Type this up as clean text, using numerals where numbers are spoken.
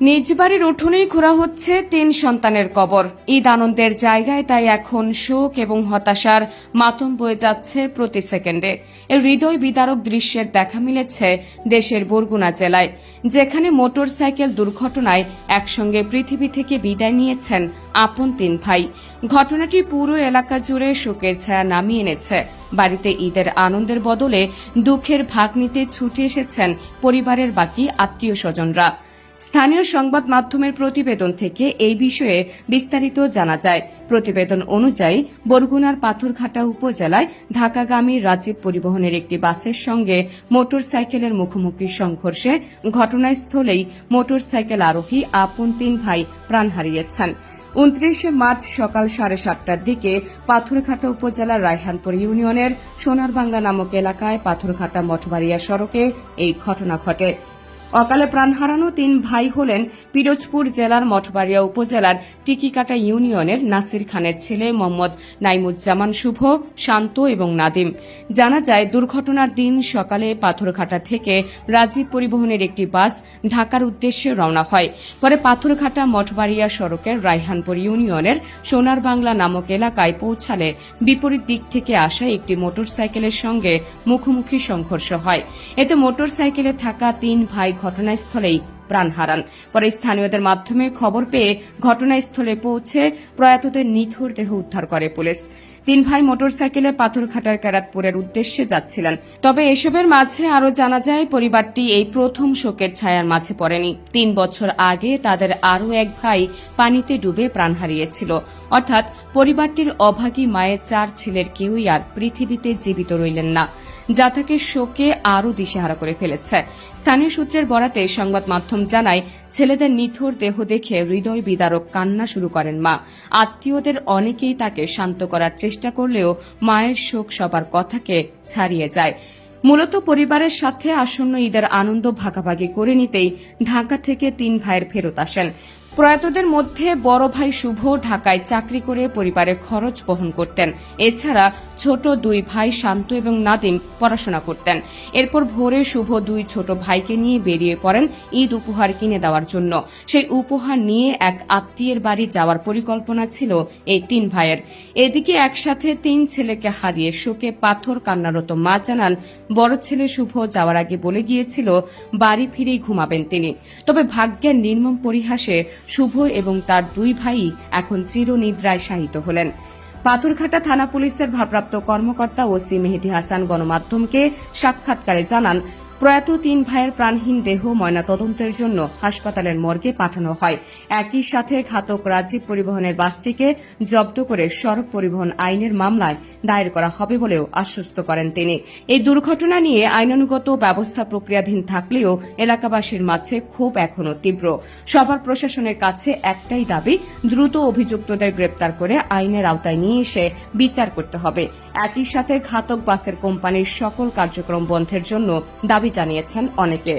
নিজ বাড়ির উঠোনেই খোঁড়া হচ্ছে ৩ সন্তানের কবর। ঈদ আনন্দের জায়গায় তাই এখন শোক এবং হতাশার মাতম বয়ে যাচ্ছে প্রতি সেকেন্ডে। এই হৃদয় বিদারক দৃশ্যের দেখা মিলেছে দেশের বরগুনা জেলায়, যেখানে মোটরসাইকেল দুর্ঘটনায় একসঙ্গে পৃথিবী থেকে বিদায় নিয়েছেন আপন ৩ ভাই। ঘটনাটি পুরো এলাকা জুড়ে শোকের ছায়া নামিয়ে এনেছে। বাড়িতে ঈদের আনন্দের বদলে দুঃখের ভাগ নিতে ছুটে এসেছেন পরিবারের বাকি আত্মীয় স্বজনরা। স্থানীয় সংবাদ মাধ্যমের প্রতিবেদন থেকে এই বিষয়ে বিস্তারিত জানা যায়। প্রতিবেদন অনুযায়ী বরগুনার পাথরঘাটা উপজেলায় ঢাকাগামী রাজীব পরিবহনের একটি বাসের সঙ্গে মোটরসাইকেলের মুখোমুখি সংঘর্ষে ঘটনাস্থলেই মোটরসাইকেল আরোহী আপন ৩ ভাই প্রাণ হারিয়েছেন। ২৯ মার্চ সকাল 7:30টার দিকে পাথরঘাটা উপজেলার রায়হানপুর ইউনিয়নের সোনারবাংলা নামক এলাকায় পাথরঘাটা মঠবাড়িয়া সড়কে এই ঘটনা ঘটে। অকালে প্রাণ হারানো ৩ ভাই হলেন পিরোজপুর জেলার মঠবাড়িয়া উপজেলার টিকিকাটা ইউনিয়নের নাসির খানের ছেলে মোহাম্মদ নাইমুজ্জামান শুভ, শান্ত এবং নাদিম। জানা যায়, দুর্ঘটনার দিন সকালে পাথরঘাটা থেকে রাজীব পরিবহনের একটি বাস ঢাকার উদ্দেশ্যে রওনা হয়। পরে পাথরঘাটা মঠবাড়িয়া সড়কের রায়হানপুর ইউনিয়নের সোনার বাংলা নামক এলাকায় পৌঁছালে বিপরীত দিক থেকে আসা একটি মোটরসাইকেলের সঙ্গে মুখোমুখি সংঘর্ষ হয়। এতে মোটরসাইকেলে থাকা ৩ ভাই ঘটনাস্থলেই প্রাণ হারান। পরে স্থানীয়দের মাধ্যমে খবর পেয়ে ঘটনাস্থলে পৌঁছে প্রয়াতদের নিথর দেহ উদ্ধার করে পুলিশ। ৩ ভাই মোটরসাইকেলে পাথরঘাটার কেরাতপুরের উদ্দেশ্যে যাচ্ছিলেন। তবে এসবের মাঝে আরও জানা যায়, পরিবারটি এই প্রথম শোকের ছায়ার মাঝে পড়েনি। ৩ বছর আগে তাদের আরও এক ভাই পানিতে ডুবে প্রাণ হারিয়েছিল। অর্থাৎ পরিবারটির অভাগী মায়ের ৪ ছেলের কেউই আর পৃথিবীতে জীবিত রইলেন না, যা তাকে শোকে আরও দিশেহারা করে ফেলেছে। স্থানীয় সূত্রের বরাতে সংবাদ মাধ্যম জানায়, ছেলেদের নিথর দেহ দেখে হৃদয় বিদারক কান্না শুরু করেন মা। আত্মীয়দের অনেকেই তাকে শান্ত করার চেষ্টা করলেও মায়ের শোক সবার কথাকে ছাড়িয়ে যায়। মূলত পরিবারের সাথে আসন্ন ঈদের আনন্দ ভাগাভাগি করে নিতেই ঢাকা থেকে ৩ ভাইয়ের ফেরত আসেন। প্রয়াতদের মধ্যে বড় ভাই শুভ ঢাকায় চাকরি করে পরিবারের খরচ বহন করতেন। এছাড়া ছোট 2 ভাই শান্ত এবং নাদিম পড়াশোনা করতেন। এরপর ভোরে শুভ 2 ছোট ভাইকে নিয়ে বেরিয়ে পড়েন ঈদ উপহার কিনে দেওয়ার জন্য। সেই উপহার নিয়ে এক আত্মীয়ের বাড়ি যাওয়ার পরিকল্পনা ছিল এই 3 ভাইয়ের। এদিকে একসাথে 3 ছেলেকে হারিয়ে শোকে পাথর কান্নারত মা জানান, বড় ছেলে শুভ যাওয়ার আগে বলে গিয়েছিল বাড়ি ফিরেই ঘুমাবেন তিনি। তবে ভাগ্যের নির্মম পরিহাসে শুভ এবং তার 2 ভাই এখন চিরনিদ্রায় শায়িত হলেন। পাথরঘাটা থানা পুলিশের ভারপ্রাপ্ত কর্মকর্তা ওসি মেহেদী হাসান গণমাধ্যমকে সাক্ষাৎকারে জানান, প্রয়াত 3 ভাইয়ের প্রাণহীন দেহ ময়নাতদন্তের জন্য হাসপাতালের মর্গে পাঠানো হয়। একই সাথে ঘাতক রাজীব পরিবহনের বাসটিকে জব্দ করে সড়ক পরিবহন আইনের মামলায় দায়ের করা হবে বলেও আশ্বস্ত করেন তিনি। এই দুর্ঘটনা নিয়ে আইনানুগত ব্যবস্থা প্রক্রিয়াধীন থাকলেও এলাকাবাসীর মাঝে ক্ষোভ এখনও তীব্র। সবার প্রশাসনের কাছে একটাই দাবি, দ্রুত অভিযুক্তদের গ্রেপ্তার করে আইনের আওতায় নিয়ে এসে বিচার করতে হবে। একই সাথে ঘাতক বাসের কোম্পানির সকল কার্যক্রম বন্ধের জন্য দাবি জানিয়েছেন অনেকে।